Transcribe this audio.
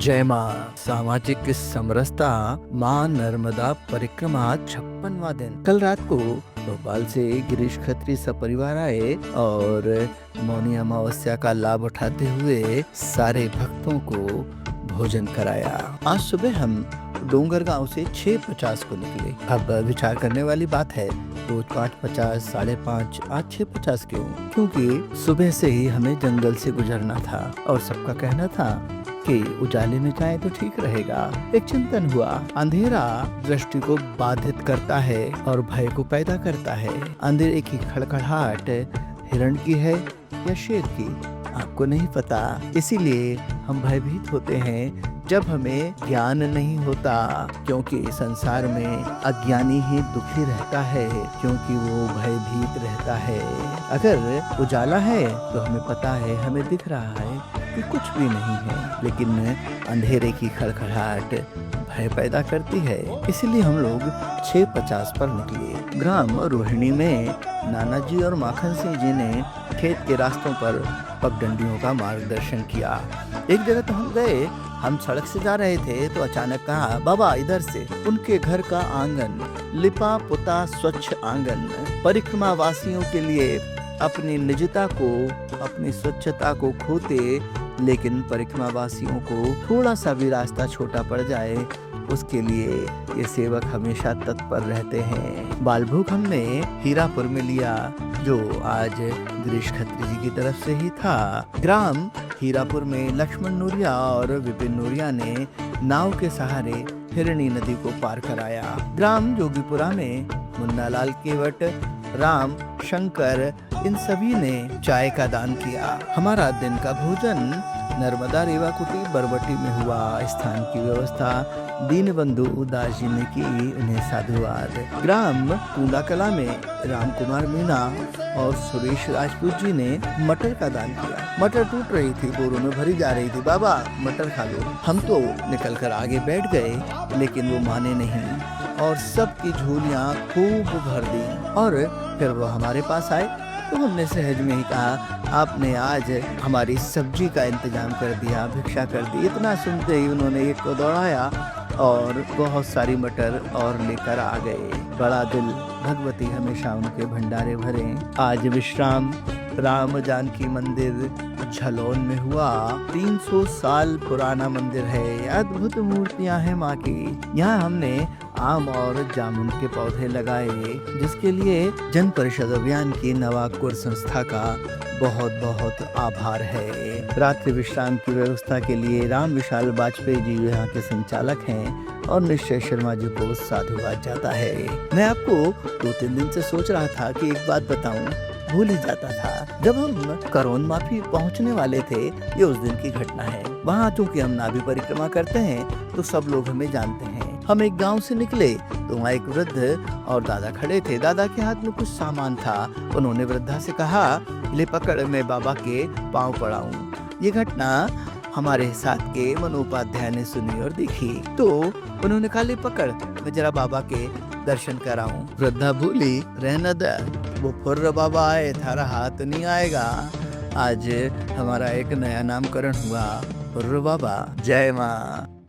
जय माँ। सामाजिक समरसता माँ नर्मदा परिक्रमा 56वां दिन। कल रात को भोपाल से गिरीश खत्री सपरिवार आए और मौनी अमावस्या का लाभ उठाते हुए सारे भक्तों को भोजन कराया। आज सुबह हम डोंगर गांव से 6:50 को निकले। अब विचार करने वाली बात है, रोज 5:50, 5:30, आज 6:50 क्यों? क्योंकि सुबह से ही हमें जंगल से गुजरना था और सबका कहना था कि उजाले में जाए तो ठीक रहेगा। एक चिंतन हुआ। अंधेरा दृष्टि को बाधित करता है और भय को पैदा करता है। अंधेरे की खड़खड़ाहट हिरण की है या शेर की, आपको नहीं पता। इसीलिए हम भयभीत होते हैं जब हमें ज्ञान नहीं होता, क्योंकि संसार में अज्ञानी ही दुखी रहता है, क्योंकि वो भयभीत रहता है। अगर उजाला है तो हमें पता है, हमें दिख रहा है कि कुछ भी नहीं है, लेकिन अंधेरे की खड़खड़ाहट भय पैदा करती है। इसीलिए हम लोग 6:50 पर निकले। ग्राम रोहिणी में नाना जी और माखन सिंह जी ने खेत के रास्तों पर पगडंडियों का मार्गदर्शन किया। एक जगह तो हम गए, हम सड़क से जा रहे थे तो अचानक कहा, बाबा इधर से। उनके घर का आंगन लिपा पुता स्वच्छ आंगन परिक्रमा वासियों के लिए अपनी निजता को, अपनी स्वच्छता को खोते, लेकिन परिक्रमा वासियों को थोड़ा सा भी रास्ता छोटा पड़ जाए उसके लिए ये सेवक हमेशा तत्पर रहते हैं। बालभोग हमने हीरापुर में लिया, जो आज गिरीश खत्री जी की तरफ से ही था। ग्राम हीरापुर में लक्ष्मण नूरिया और विपिन नूरिया ने नाव के सहारे हिरणी नदी को पार कराया। ग्राम जोगीपुरा में मुन्ना लाल केवट, राम, शंकर, इन सभी ने चाय का दान किया। हमारा दिन का भोजन नर्मदा रेवा कुटी बरबटी में हुआ। स्थान की व्यवस्था दीनबंधु उदास जी ने की, उन्हें साधुवाद। ग्राम टूंडा कला में राम कुमार मीणा और सुरेश राजपूत जी ने मटर का दान किया। मटर टूट रही थी, बोरों में भरी जा रही थी। बाबा मटर खा लो। हम तो निकल कर आगे बैठ गए, लेकिन वो माने नहीं और सबकी झोलियां खूब भर दी। और फिर वो हमारे पास आए तो हमने सहज में ही कहा, आपने आज हमारी सब्जी का इंतजाम कर दिया, भिक्षा कर दी। इतना सुनते ही उन्होंने एक को दौड़ाया और बहुत सारी मटर और लेकर आ गए। बड़ा दिल, भगवती हमेशा उनके भंडारे भरे। आज विश्राम राम जानकी मंदिर झलोन में हुआ। 300 साल पुराना मंदिर है। अद्भुत मूर्तियां हैं माँ की। यहाँ हमने आम और जामुन के पौधे लगाए, जिसके लिए जन परिषद अभियान की नवाकुर संस्था का बहुत बहुत आभार है। रात्रि विश्राम की व्यवस्था के लिए राम विशाल वाजपेयी जी यहाँ के संचालक हैं और निश्चय शर्मा जी को साधुवाद जाता है। मैं आपको 2-3 दिन से सोच रहा था कि एक बात बताऊं, भूल ही जाता था। जब हम करोन माफी पहुंचने वाले थे, ये उस दिन की घटना है। वहाँ चूंकि हम नाभि परिक्रमा करते हैं तो सब लोग हमें जानते हैं। हम एक गांव से निकले तो वहाँ एक वृद्ध और दादा खड़े थे। दादा के हाथ में कुछ सामान था। उन्होंने वृद्धा से कहा, ले पकड़, मैं बाबा के पाँव पड़ाऊं। ये घटना हमारे साथ के मनोपाध्याय ने सुनी और देखी, तो उन्होंने कहा, ले पकड़, मैं जरा बाबा के दर्शन कराऊं। वृद्धा बोली, रहने दे, वो फुर्र बाबा आए, थारा हाथ नहीं आएगा। आज हमारा एक नया नामकरण हुआ, फुर्र बाबा। जय माँ।